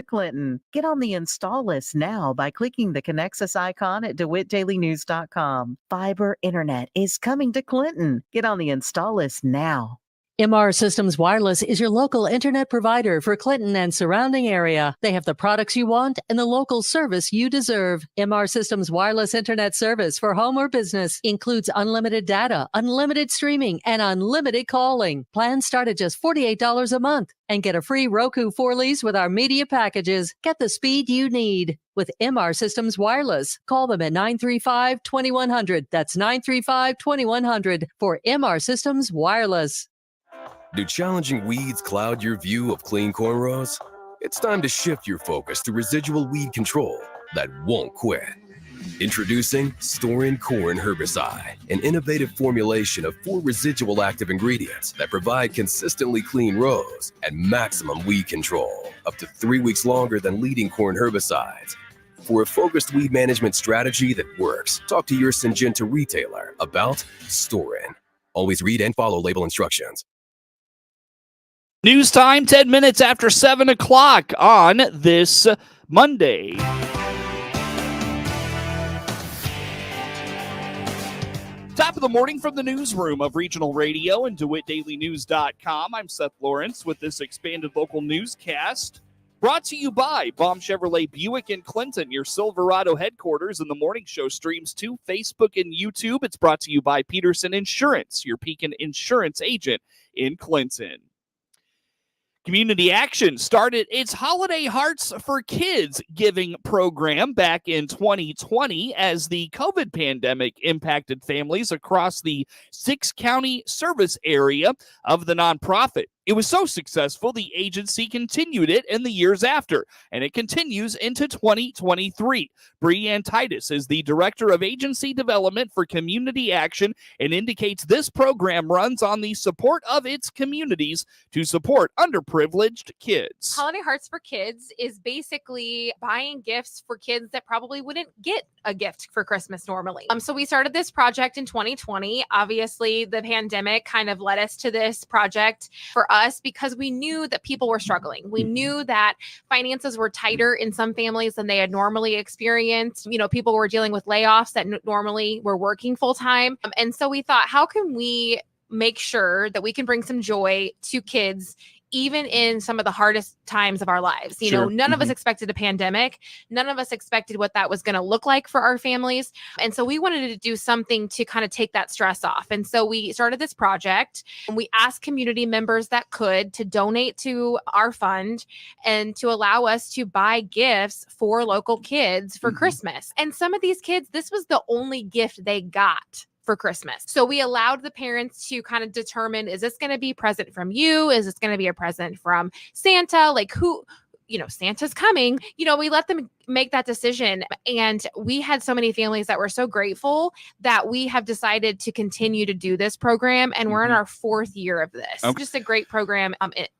Clinton. Get on the install list now by clicking the Connexus icon at DeWittDailyNews.com. Fiber internet is coming to Clinton. Get on the install list now. MR Systems Wireless is your local internet provider for Clinton and surrounding area. They have the products you want and the local service you deserve. MR Systems Wireless Internet service for home or business includes unlimited data, unlimited streaming, and unlimited calling. Plans start at just $48 a month and get a free Roku 4 lease with our media packages. Get the speed you need with MR Systems Wireless. Call them at 935-2100. That's 935-2100 for MR Systems Wireless. Do challenging weeds cloud your view of clean cornrows? It's time to shift your focus to residual weed control that won't quit. Introducing Store-In Corn Herbicide, an innovative formulation of 4 residual active ingredients that provide consistently clean rows and maximum weed control, up to 3 weeks longer than leading corn herbicides. For a focused weed management strategy that works, talk to your Syngenta retailer about Store-In. Always read and follow label instructions. News time, 10 minutes after 7 o'clock on this Monday. Top of the morning from the newsroom of Regional Radio and DeWittDailyNews.com. I'm Seth Lawrence with this expanded local newscast brought to you by Baum Chevrolet Buick in Clinton, your Silverado headquarters. And the morning show streams to Facebook and YouTube. It's brought to you by Peterson Insurance, your Pekin Insurance agent in Clinton. Community Action started its Holiday Hearts for Kids giving program back in 2020 as the COVID pandemic impacted families across the 6-county service area of the nonprofit. It was so successful, the agency continued it in the years after, and it continues into 2023. Breanne Titus is the Director of Agency Development for Community Action and indicates this program runs on the support of its communities to support underprivileged kids. Holiday Hearts for Kids is basically buying gifts for kids that probably wouldn't get a gift for Christmas normally. So we started this project in 2020. Obviously, the pandemic kind of led us to this project for us because we knew that people were struggling. We knew that finances were tighter in some families than they had normally experienced. You know, people were dealing with layoffs that normally were working full time. And so we thought, how can we make sure that we can bring some joy to kids even in some of the hardest times of our lives? You know, none of us expected a pandemic. None of us expected what that was going to look like for our families. And so we wanted to do something to kind of take that stress off. And so we started this project and we asked community members that could to donate to our fund and to allow us to buy gifts for local kids for Christmas. And some of these kids, this was the only gift they got for Christmas. So we allowed the parents to kind of determine, is this going to be a present from you? Is this going to be a present from Santa? Like who, you know, Santa's coming. You know, we let them make that decision. And we had so many families that were so grateful that we have decided to continue to do this program. And we're in our 4th year of this. Okay. Just a great program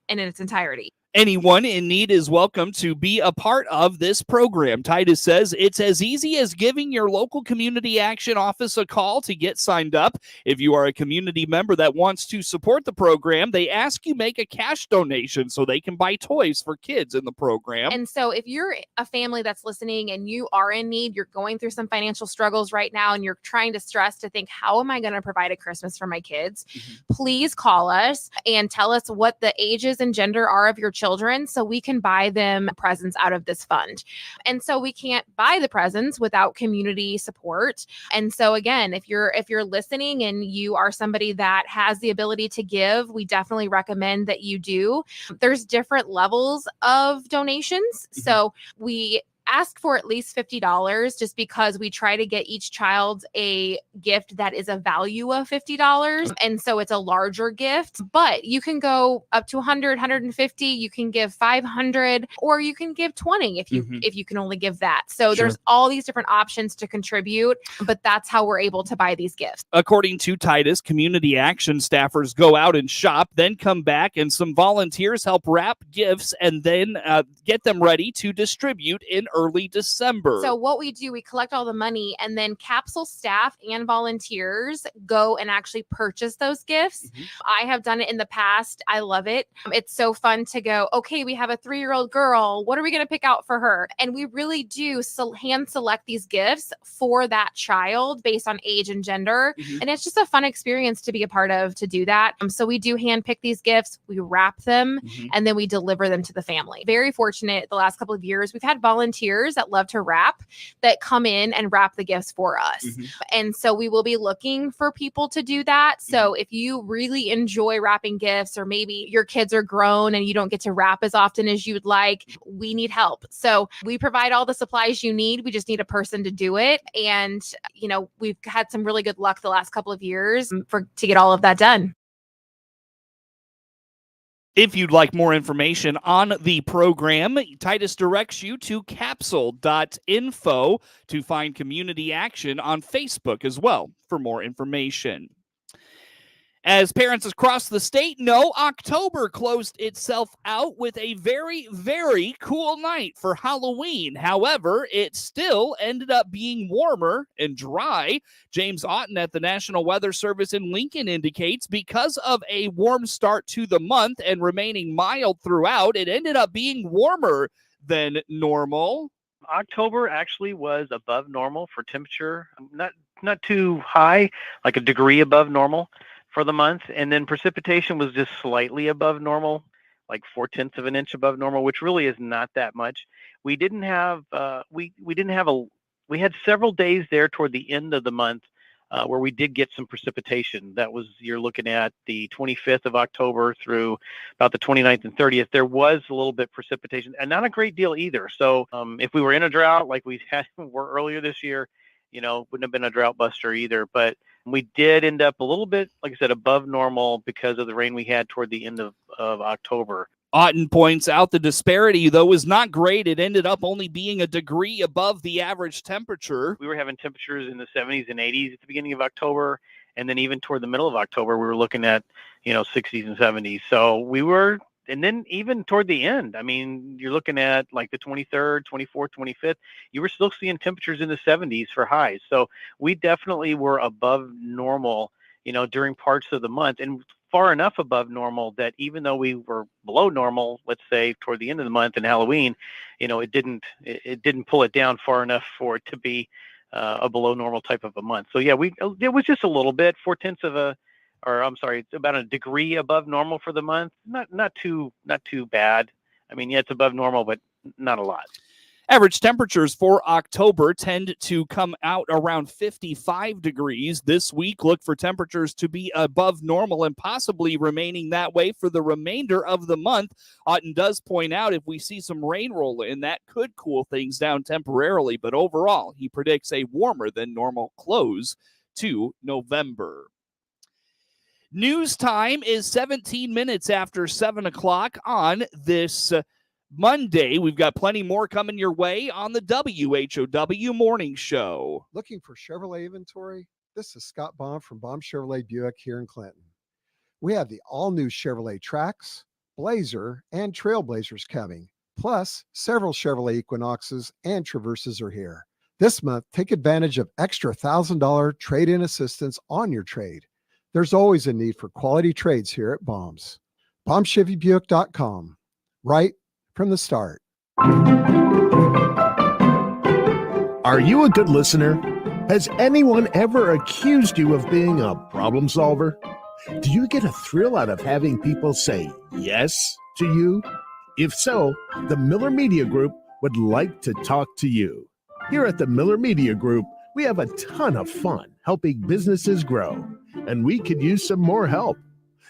in its entirety. Anyone in need is welcome to be a part of this program. Titus says it's as easy as giving your local community action office a call to get signed up. If you are a community member that wants to support the program, they ask you make a cash donation so they can buy toys for kids in the program. And so if you're a family that's listening and you are in need, you're going through some financial struggles right now, and you're trying to stress to think, how am I going to provide a Christmas for my kids? Please call us and tell us what the ages and gender are of your children so we can buy them presents out of this fund. And so we can't buy the presents without community support. And so again, if you're listening and you are somebody that has the ability to give, we definitely recommend that you do. There's different levels of donations. So we ask for at least $50 just because we try to get each child a gift that is a value of $50. And so it's a larger gift, but you can go up to 100, 150, you can give 500, or you can give 20 if you can only give that. So there's all these different options to contribute, but that's how we're able to buy these gifts. According to Titus, community action staffers go out and shop, then come back, and some volunteers help wrap gifts and then get them ready to distribute in early December. So what we do, we collect all the money, and then capsule staff and volunteers go and actually purchase those gifts. I have done it in the past. I love it. It's so fun to go, okay, we have a 3-year-old girl. What are we going to pick out for her? And we really do hand select these gifts for that child based on age and gender. And it's just a fun experience to be a part of, to do that. So we do hand pick these gifts, we wrap them, and then we deliver them to the family. Very fortunate the last couple of years, we've had volunteers that love to wrap that come in and wrap the gifts for us. And so we will be looking for people to do that. So if you really enjoy wrapping gifts, or maybe your kids are grown and you don't get to wrap as often as you would like, we need help. So we provide all the supplies you need. We just need a person to do it. And, you know, we've had some really good luck the last couple of years to get all of that done. If you'd like more information on the program, Titus directs you to capsule.info to find community action on Facebook as well for more information. As parents across the state know, October closed itself out with a very, very cool night for Halloween. However, it still ended up being warmer and dry. James Otten at the National Weather Service in Lincoln indicates because of a warm start to the month and remaining mild throughout, it ended up being warmer than normal. October actually was above normal for temperature, not too high, like a degree above normal for the month, and then precipitation was just slightly above normal, like 0.4 of an inch above normal, which really is not that much. We didn't have we had several days there toward the end of the month where we did get some precipitation. That was, you're looking at the 25th of October through about the 29th and 30th. There was a little bit precipitation, and not a great deal either. So if we were in a drought like we were earlier this year, you know, wouldn't have been a drought buster either. But we did end up a little bit, like I said, above normal because of the rain we had toward the end of October. Otten points out the disparity, though, was not great. It ended up only being a degree above the average temperature. We were having temperatures in the 70s and 80s at the beginning of October. And then even toward the middle of October, we were looking at, 60s and 70s. So we were, and then even toward the end, I mean, you're looking at like the 23rd, 24th, 25th, you were still seeing temperatures in the 70s for highs. So we definitely were above normal, during parts of the month, and far enough above normal that even though we were below normal, let's say toward the end of the month and Halloween, it didn't pull it down far enough for it to be a below normal type of a month. So yeah, it was just a little bit, it's about a degree above normal for the month. Not too bad. I mean, yeah, it's above normal, but not a lot. Average temperatures for October tend to come out around 55 degrees. This week, look for temperatures to be above normal and possibly remaining that way for the remainder of the month. Otten does point out if we see some rain roll in, that could cool things down temporarily, but overall, he predicts a warmer than normal close to November. News time is 17 minutes after 7 o'clock on this Monday. We've got plenty more coming your way on the WHOW Morning Show. Looking for Chevrolet inventory? This is Scott Baum from Baum Chevrolet Buick here in Clinton. We have the all-new Chevrolet Trax, Blazer, and Trailblazers coming. Plus, several Chevrolet Equinoxes and Traverses are here. This month, take advantage of extra $1,000 trade-in assistance on your trade. There's always a need for quality trades here at Baum's. BaumChevyBuick.com. Right from the start. Are you a good listener? Has anyone ever accused you of being a problem solver? Do you get a thrill out of having people say yes to you? If so, the Miller Media Group would like to talk to you. Here at the Miller Media Group, we have a ton of fun helping businesses grow, and we could use some more help.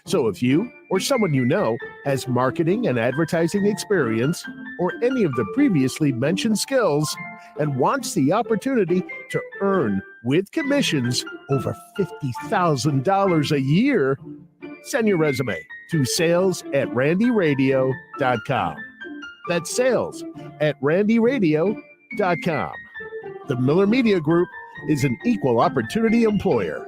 So if you or someone you know has marketing and advertising experience or any of the previously mentioned skills and wants the opportunity to earn with commissions over $50,000 a year, send your resume to sales@randyradio.com. That's sales@randyradio.com. The Miller Media Group is an equal opportunity employer.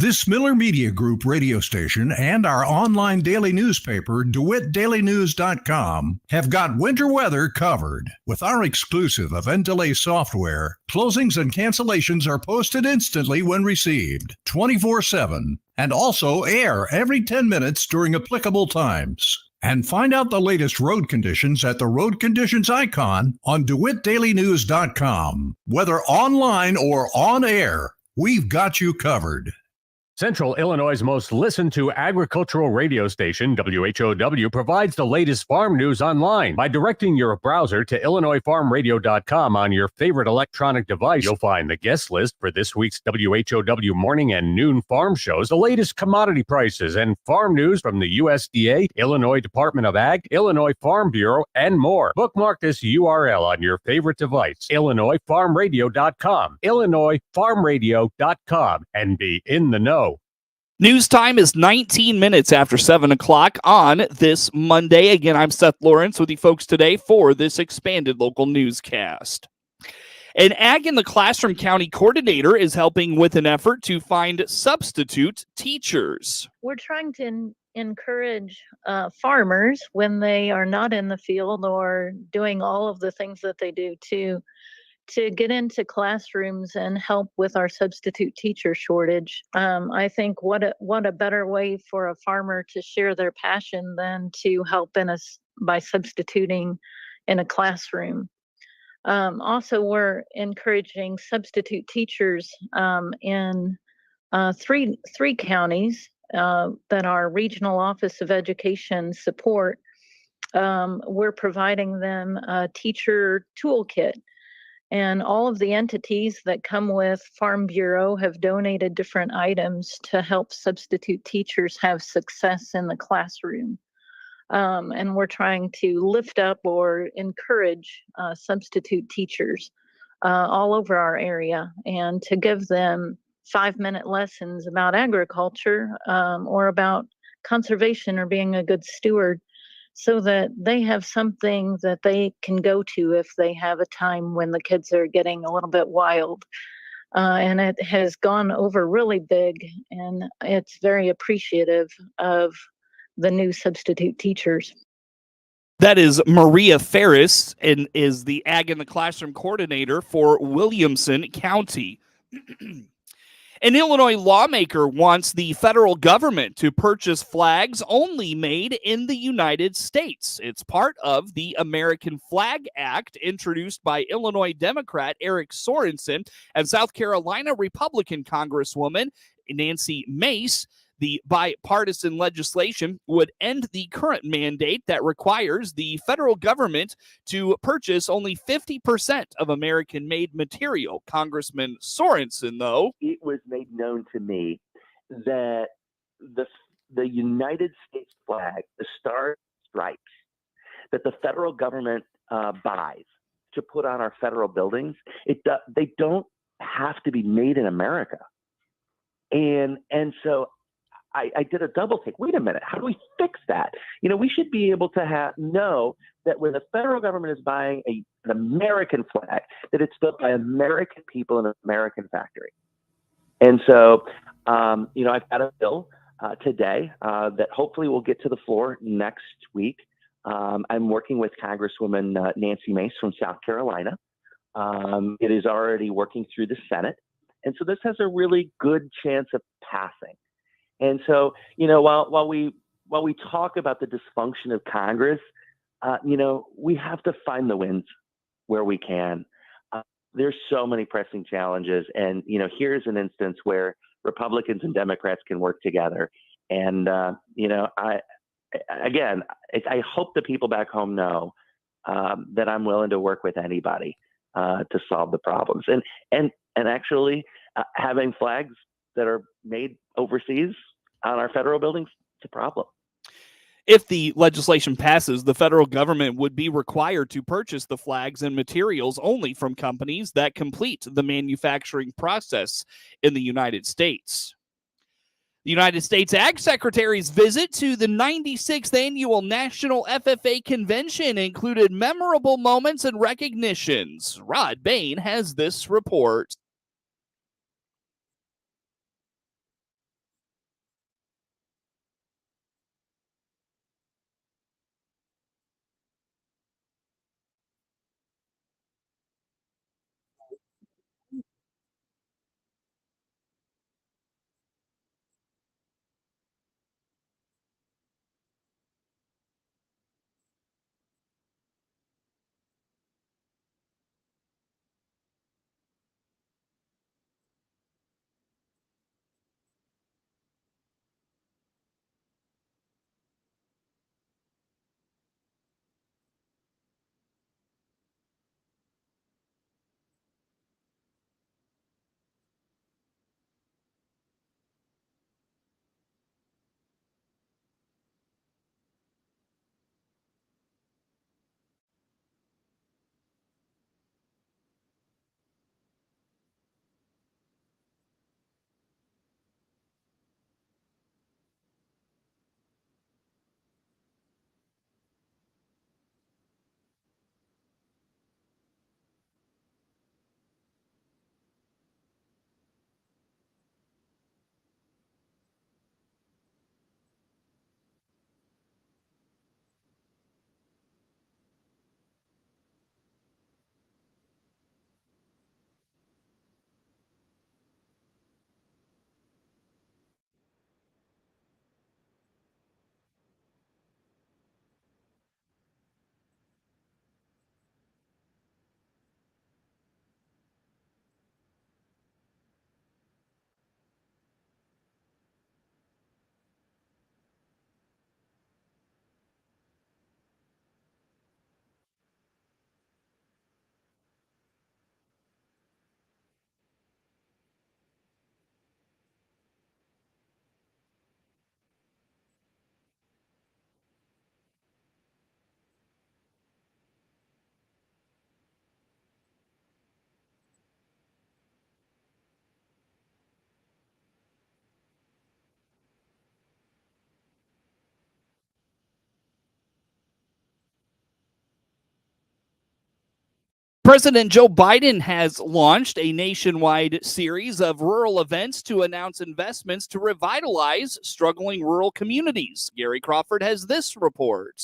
This Miller Media Group radio station and our online daily newspaper, DeWittDailyNews.com, have got winter weather covered. With our exclusive event delay software, closings and cancellations are posted instantly when received, 24/7, and also air every 10 minutes during applicable times. And find out the latest road conditions at the road conditions icon on DeWittDailyNews.com. Whether online or on air, we've got you covered. Central Illinois' most listened to agricultural radio station, WHOW, provides the latest farm news online. By directing your browser to IllinoisFarmRadio.com on your favorite electronic device, you'll find the guest list for this week's WHOW morning and noon farm shows, the latest commodity prices, and farm news from the USDA, Illinois Department of Ag, Illinois Farm Bureau, and more. Bookmark this URL on your favorite device, IllinoisFarmRadio.com, IllinoisFarmRadio.com, and be in the know. News time is 19 minutes after 7 o'clock on this Monday. Again, I'm Seth Lawrence with you folks today for this expanded local newscast. An Ag in the Classroom County coordinator is helping with an effort to find substitute teachers. We're trying to encourage farmers when they are not in the field or doing all of the things that they do to get into classrooms and help with our substitute teacher shortage. I think what a better way for a farmer to share their passion than to help by substituting in a classroom. Also, we're encouraging substitute teachers in three counties that our Regional Office of Education support. We're providing them a teacher toolkit. And all of the entities that come with Farm Bureau have donated different items to help substitute teachers have success in the classroom. And we're trying to lift up or encourage substitute teachers all over our area and to give them 5-minute lessons about agriculture or about conservation or being a good steward, so that they have something that they can go to if they have a time when the kids are getting a little bit wild. And it has gone over really big, and it's very appreciative of the new substitute teachers. That is Maria Ferris, and is the Ag in the Classroom coordinator for Williamson County. An Illinois lawmaker wants the federal government to purchase flags only made in the United States. It's part of the American Flag Act introduced by Illinois Democrat Eric Sorensen and South Carolina Republican Congresswoman Nancy Mace. The bipartisan legislation would end the current mandate that requires the federal government to purchase only 50% of American-made material. Congressman Sorensen, though, it was made known to me that the United States flag, the Star Stripes, that the federal government buys to put on our federal buildings, they don't have to be made in America. And so I did a double take. Wait a minute. How do we fix that? We should be able to know that when the federal government is buying an American flag, that it's built by American people in an American factory. And so, I've got a bill today that hopefully will get to the floor next week. I'm working with Congresswoman Nancy Mace from South Carolina. It is already working through the Senate. And so this has a really good chance of passing. And so, while we talk about the dysfunction of Congress, we have to find the wins where we can. There's so many pressing challenges. And, here's an instance where Republicans and Democrats can work together. And, I hope the people back home know that I'm willing to work with anybody to solve the problems. And actually having flags that are made overseas on our federal buildings, it's a problem. If the legislation passes, the federal government would be required to purchase the flags and materials only from companies that complete the manufacturing process in the United States. The United States Ag Secretary's visit to the 96th Annual National FFA Convention included memorable moments and recognitions. Rod Bain has this report. President Joe Biden has launched a nationwide series of rural events to announce investments to revitalize struggling rural communities. Gary Crawford has this report.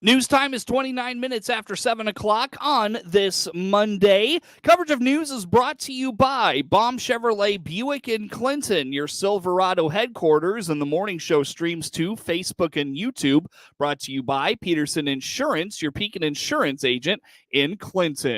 News time is 29 minutes after 7 o'clock on this Monday. Coverage of news is brought to you by Baum Chevrolet Buick in Clinton, your Silverado headquarters, and the morning show streams to Facebook and YouTube. Brought to you by Peterson Insurance, your Pekin Insurance agent in Clinton.